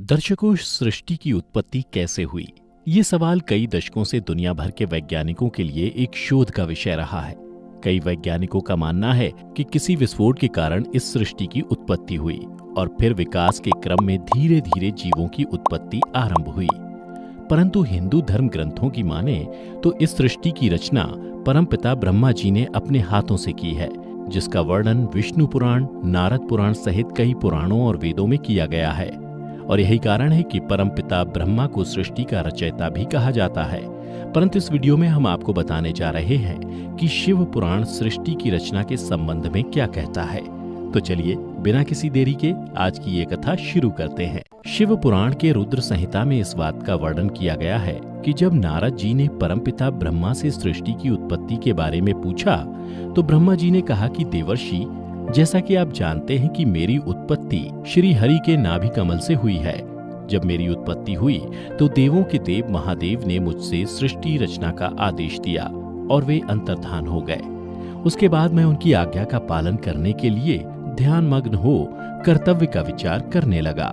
दर्शकों, सृष्टि की उत्पत्ति कैसे हुई? ये सवाल कई दशकों से दुनिया भर के वैज्ञानिकों के लिए एक शोध का विषय रहा है। कई वैज्ञानिकों का मानना है कि किसी विस्फोट के कारण इस सृष्टि की उत्पत्ति हुई और फिर विकास के क्रम में धीरे धीरे जीवों की उत्पत्ति आरंभ हुई। परंतु हिंदू धर्म ग्रंथों की माने तो इस सृष्टि की रचना परमपिता ब्रह्मा जी ने अपने हाथों से की है, जिसका वर्णन विष्णु पुराण, नारद पुराण सहित कई पुराणों और वेदों में किया गया है। और यही कारण है कि परमपिता ब्रह्मा को सृष्टि का रचयिता भी कहा जाता है। परंतु इस वीडियो में हम आपको बताने जा रहे हैं कि शिव पुराण सृष्टि की रचना के संबंध में क्या कहता है। तो चलिए बिना किसी देरी के आज की ये कथा शुरू करते हैं। शिव पुराण के रुद्र संहिता में इस बात का वर्णन किया गया है कि जब नारद जी ने परमपिता ब्रह्मा से सृष्टि की उत्पत्ति के बारे में पूछा तो ब्रह्मा जी ने कहा कि देवर्षि, जैसा कि आप जानते हैं कि मेरी उत्पत्ति श्री हरि के नाभि कमल से हुई है। जब मेरी उत्पत्ति हुई तो देवों के देव महादेव ने मुझसे सृष्टि रचना का आदेश दिया और वे अंतर्धान हो गए। उसके बाद मैं उनकी आज्ञा का पालन करने के लिए ध्यानमग्न हो कर्तव्य का विचार करने लगा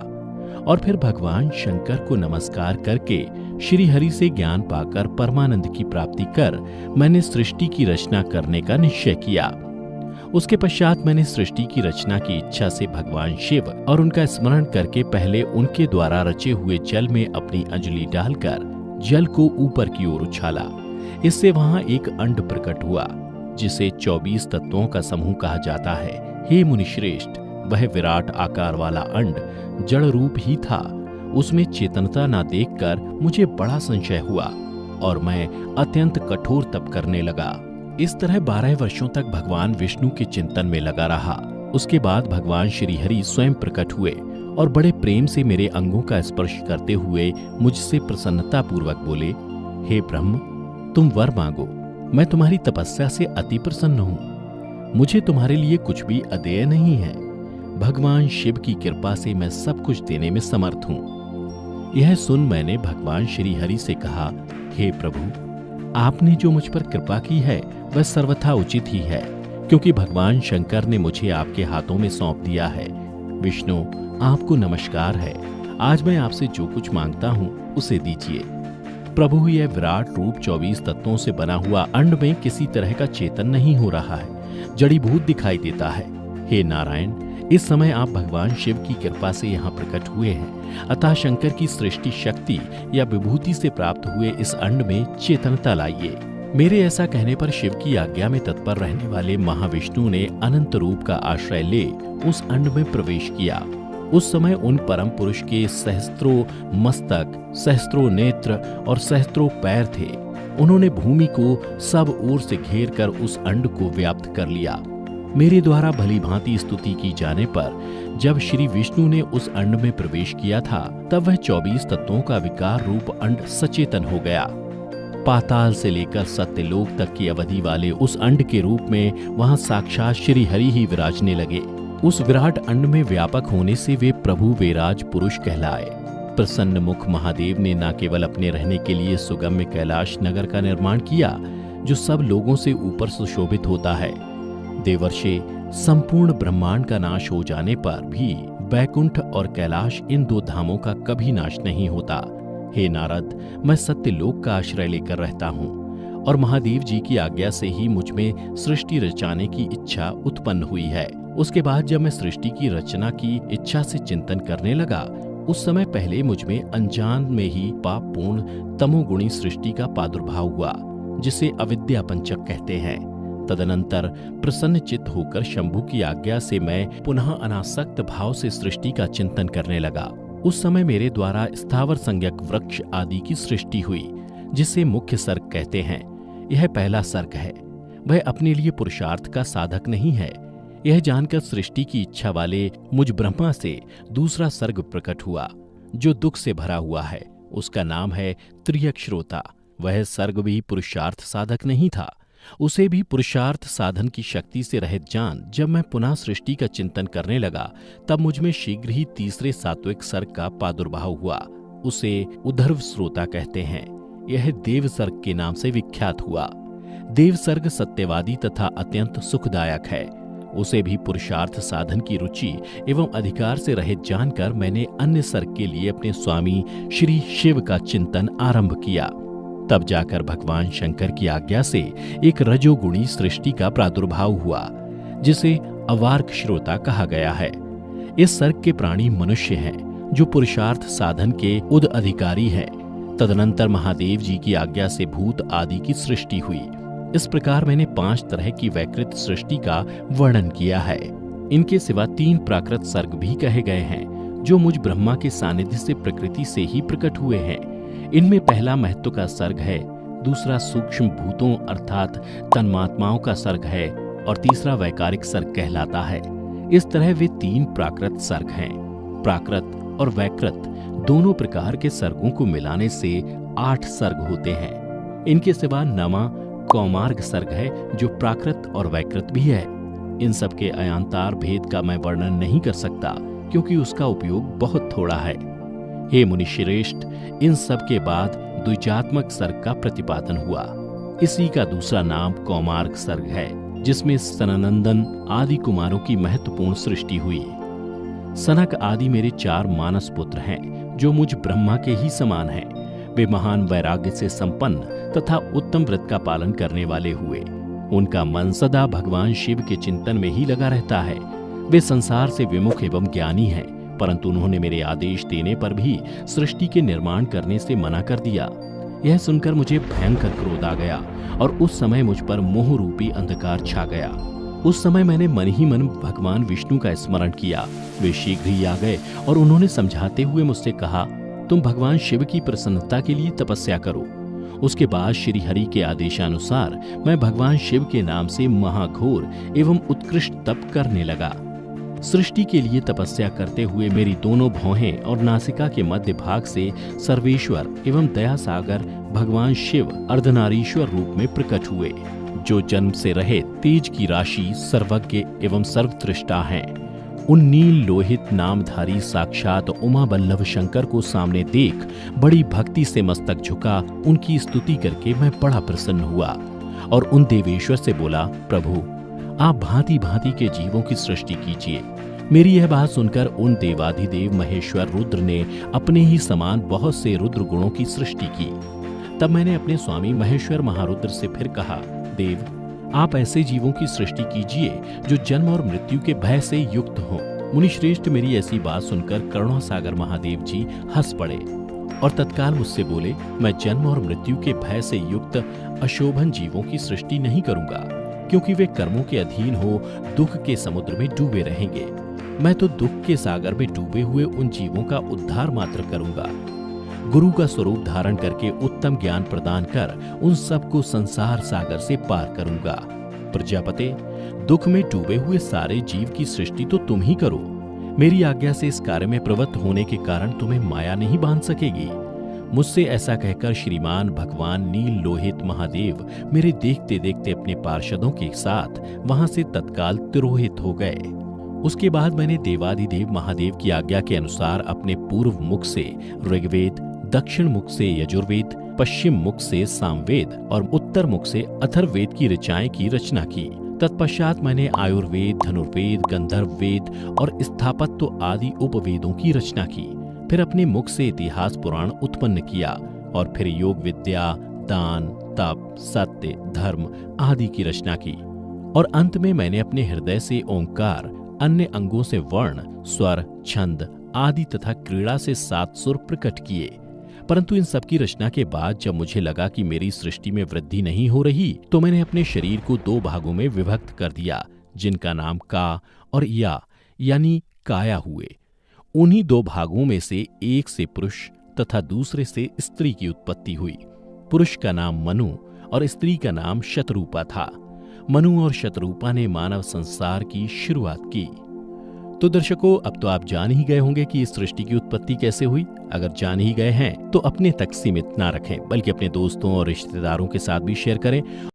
और फिर भगवान शंकर को नमस्कार करके श्री हरि से ज्ञान पाकर परमानंद की प्राप्ति कर मैंने सृष्टि की रचना करने का निश्चय किया। उसके पश्चात मैंने सृष्टि की रचना की इच्छा से भगवान शिव और उनका स्मरण करके पहले उनके द्वारा रचे हुए जल में अपनी अंजलि डालकर जल को ऊपर की ओर उछाला। इससे वहां एक अंड प्रकट हुआ जिसे 24 तत्वों का समूह कहा जाता है। हे मुनिश्रेष्ठ, वह विराट आकार वाला अंड जड़ रूप ही था। उसमें चेतनता न देखकर मुझे बड़ा संशय हुआ और मैं अत्यंत कठोर तप करने लगा। इस तरह 12 वर्षों तक भगवान विष्णु के चिंतन में लगा रहा। उसके बाद भगवान श्री हरि स्वयं प्रकट हुए और बड़े प्रेम से मेरे अंगों का स्पर्श करते हुए मुझसे प्रसन्नता पूर्वक बोले, हे ब्रह्म, तुम वर मांगो, मैं तुम्हारी तपस्या से अति प्रसन्न हूँ। मुझे तुम्हारे लिए कुछ भी अदेय नहीं है। भगवान शिव की कृपा से मैं सब कुछ देने में समर्थ हूँ। यह सुन मैंने भगवान श्री हरि से कहा, हे प्रभु, आपने जो मुझ पर कृपा की है वह सर्वथा उचित ही है, क्योंकि भगवान शंकर ने मुझे आपके हाथों में सौंप दिया है। विष्णु, आपको नमस्कार है। आज मैं आपसे जो कुछ मांगता हूँ उसे दीजिए। प्रभु, यह विराट रूप 24 तत्वों से बना हुआ अंड में किसी तरह का चेतन नहीं हो रहा है, जड़ीभूत दिखाई देता है। हे नारायण, इस समय आप भगवान शिव की कृपा से यहाँ प्रकट हुए हैं, अतः शंकर की सृष्टि शक्ति या विभूति से प्राप्त हुए इस अंड में चेतनता लाइए। मेरे ऐसा कहने पर शिव की आज्ञा में तत्पर रहने वाले महाविष्णु ने अनंत रूप का आश्रय ले उस अंड में प्रवेश किया। उस समय उन परम पुरुष के सहस्त्रों मस्तक, सहस्त्रों नेत्र और सहस्त्रों पैर थे। उन्होंने भूमि को सब ओर से घेर कर उस अंड को व्याप्त कर लिया। मेरे द्वारा भली भांति स्तुति की जाने पर जब श्री विष्णु ने उस अंड में प्रवेश किया था तब वह 24 तत्वों का विकार रूप अंड सचेतन हो गया। पाताल से लेकर सत्यलोक तक की अवधि वाले उस अंड के रूप में वहां साक्षात श्री हरि ही विराजने लगे। उस विराट अंड में व्यापक होने से वे प्रभु वेराज पुरुष कहलाए। प्रसन्न मुख महादेव ने न केवल अपने रहने के लिए सुगम्य कैलाश नगर का निर्माण किया, जो सब लोगों से ऊपर सुशोभित होता है। देवर्षि, संपूर्ण ब्रह्मांड का नाश हो जाने पर भी बैकुंठ और कैलाश, इन दो धामों का कभी नाश नहीं होता। हे नारद, मैं सत्यलोक का आश्रय लेकर रहता हूँ और महादेव जी की आज्ञा से ही मुझ में सृष्टि रचाने की इच्छा उत्पन्न हुई है। उसके बाद जब मैं सृष्टि की रचना की इच्छा से चिंतन करने लगा, उस समय पहले मुझ में अनजान में ही पापपूर्ण तमोगुणी सृष्टि का प्रादुर्भाव हुआ, जिसे अविद्या पंचक कहते हैं। तदनंतर प्रसन्न चित्त होकर शंभु की आज्ञा से मैं पुनः अनासक्त भाव से सृष्टि का चिंतन करने लगा। उस समय मेरे द्वारा स्थावर संज्ञक वृक्ष आदि की सृष्टि हुई, जिसे मुख्य सर्ग कहते हैं। यह पहला सर्ग है। वह अपने लिए पुरुषार्थ का साधक नहीं है। यह जानकर सृष्टि की इच्छा वाले मुझ ब्रह्मा से दूसरा सर्ग प्रकट हुआ, जो दुख से भरा हुआ है। उसका नाम है त्रियक श्रोता। वह सर्ग भी पुरुषार्थ साधक नहीं था। उसे भी पुरुषार्थ साधन की शक्ति से रहित जान जब मैं पुनः सृष्टि का चिंतन करने लगा तब मुझ में शीघ्र ही तीसरे सात्विक सर्ग का प्रादुर्भाव हुआ। उसे उद्धर्व श्रोता कहते हैं। यह देव सर्ग के नाम से विख्यात हुआ। देव सर्ग सत्यवादी तथा अत्यंत सुखदायक है। उसे भी पुरुषार्थ साधन की रुचि एवं अधिकार से रहित जानकर मैंने अन्य सर्ग के लिए अपने स्वामी श्री शिव का चिंतन आरंभ किया। तब जाकर भगवान शंकर की आज्ञा से एक रजोगुणी सृष्टि का प्रादुर्भाव हुआ, जिसे अवार्क श्रोता कहा गया है। इस सर्ग के प्राणी मनुष्य हैं, जो पुरुषार्थ साधन के उद अधिकारी हैं। तदनंतर महादेव जी की आज्ञा से भूत आदि की सृष्टि हुई। इस प्रकार मैंने 5 तरह की वैकृत सृष्टि का वर्णन किया है। इनके सिवा 3 प्राकृत सर्ग भी कहे गए हैं, जो मुझ ब्रह्मा के सानिध्य से प्रकृति से ही प्रकट हुए हैं। इनमें पहला महत्व का सर्ग है, दूसरा सूक्ष्म भूतों अर्थात तन्मात्माओं का सर्ग है और तीसरा वैकारिक सर्ग कहलाता है। इस तरह वे 3 प्राकृत सर्ग हैं। प्राकृत और वैकृत दोनों प्रकार के सर्गों को मिलाने से 8 सर्ग होते हैं। इनके सिवा नमा कौमार्ग सर्ग है, जो प्राकृत और वैकृत भी है। इन सब के अयांतार भेद का मैं वर्णन नहीं कर सकता, क्योंकि उसका उपयोग बहुत थोड़ा है। हे मुनिश्रेष्ठ, इन सब के बाद द्विजात्मक सर्ग का प्रतिपादन हुआ। इसी का दूसरा नाम कौमार्ग सर्ग है, जिसमें सननंदन आदि कुमारों की महत्वपूर्ण सृष्टि हुई। सनक आदि मेरे 4 मानस पुत्र हैं, जो मुझ ब्रह्मा के ही समान हैं। वे महान वैराग्य से संपन्न तथा उत्तम व्रत का पालन करने वाले हुए। उनका मन सदा भगवान शिव के चिंतन में ही लगा रहता है। वे संसार से विमुख एवं ज्ञानी हैं, परंतु उन्होंने मेरे आदेश देने पर भी सृष्टि के निर्माण करने से मना कर दिया। यह सुनकर मुझे भयंकर क्रोध आ गया और उस समय मुझ पर मोह रूपी अंधकार छा गया। उस समय मैंने मन ही मन भगवान विष्णु का स्मरण किया। वे शीघ्र ही आ गए और उन्होंने समझाते हुए मुझसे कहा, तुम भगवान शिव की प्रसन्नता के लिए तपस्या करो। उसके बाद श्री हरि के आदेशानुसार मैं भगवान शिव के नाम से महाघोर एवं उत्कृष्ट तप करने लगा। सृष्टि के लिए तपस्या करते हुए मेरी दोनों भौहें और नासिका के मध्य भाग से सर्वेश्वर एवं दया सागर भगवान शिव अर्धनारीश्वर रूप में प्रकट हुए, जो जन्म से रहे तेज की राशि, सर्वज्ञ एवं सर्वदृष्टा हैं। उन नील लोहित नामधारी साक्षात उमा बल्लभ शंकर को सामने देख बड़ी भक्ति से मस्तक झुका उनकी स्तुति करके मैं बड़ा प्रसन्न हुआ और उन देवेश्वर से बोला, प्रभु आप भांति भांति के जीवों की सृष्टि कीजिए। मेरी यह बात सुनकर उन देवाधिदेव महेश्वर रुद्र ने अपने ही समान बहुत से रुद्र गुणों की सृष्टि की। तब मैंने अपने स्वामी महेश्वर महारुद्र से फिर कहा, देव आप ऐसे जीवों की सृष्टि कीजिए जो जन्म और मृत्यु के भय से युक्त हों। मुनिश्रेष्ठ मेरी ऐसी बात सुनकर करुणासागर महादेव जी हंस पड़े और तत्काल मुझसे बोले, मैं जन्म और मृत्यु के भय से युक्त अशोभन जीवों की सृष्टि नहीं करूंगा, क्योंकि वे कर्मों के अधीन हो दुख के समुद्र में डूबे रहेंगे। मैं तो दुख के सागर में डूबे हुए उन जीवों का उद्धार मात्र करूंगा। गुरु का स्वरूप धारण करके उत्तम ज्ञान प्रदान कर उन सबको संसार सागर से पार करूंगा। प्रजापते, दुख में डूबे हुए सारे जीव की सृष्टि तो तुम ही करो। मेरी आज्ञा से इस कार्य में प्रवृत्त होने के कारण तुम्हें माया नहीं बांध सकेगी। मुझसे ऐसा कहकर श्रीमान भगवान नील लोहित महादेव मेरे देखते देखते अपने पार्षदों के साथ वहां से तत्काल तिरोहित हो गए। उसके बाद मैंने देवाधिदेव महादेव की आज्ञा के अनुसार अपने पूर्व मुख से ऋग्वेद, दक्षिण मुख से यजुर्वेद, पश्चिम मुख से सामवेद और उत्तर मुख से अथर्ववेद की ऋचाएं की रचना की। तत्पश्चात मैंने आयुर्वेद, धनुर्वेद, गंधर्व वेद और स्थापत्य आदि उपवेदों की रचना की। फिर अपने मुख से इतिहास पुराण उत्पन्न किया और फिर योग विद्या, दान, तप, सत्य, धर्म आदि की रचना की। और अंत में मैंने अपने हृदय से ओंकार, अन्य अंगों से वर्ण, स्वर, छंद आदि तथा क्रीड़ा से 7 सुर प्रकट किए। परंतु इन सब की रचना के बाद जब मुझे लगा कि मेरी सृष्टि में वृद्धि नहीं हो रही, तो मैंने अपने शरीर को 2 भागों में विभक्त कर दिया, जिनका नाम का और या यानी काया हुए। उन्हीं 2 भागों में से एक से पुरुष तथा दूसरे से स्त्री की उत्पत्ति हुई। पुरुष का नाम मनु और स्त्री का नाम शतरूपा था। मनु और शतरूपा ने मानव संसार की शुरुआत की। तो दर्शकों, अब तो आप जान ही गए होंगे कि इस सृष्टि की उत्पत्ति कैसे हुई। अगर जान ही गए हैं तो अपने तक सीमित ना रखें, बल्कि अपने दोस्तों और रिश्तेदारों के साथ भी शेयर करें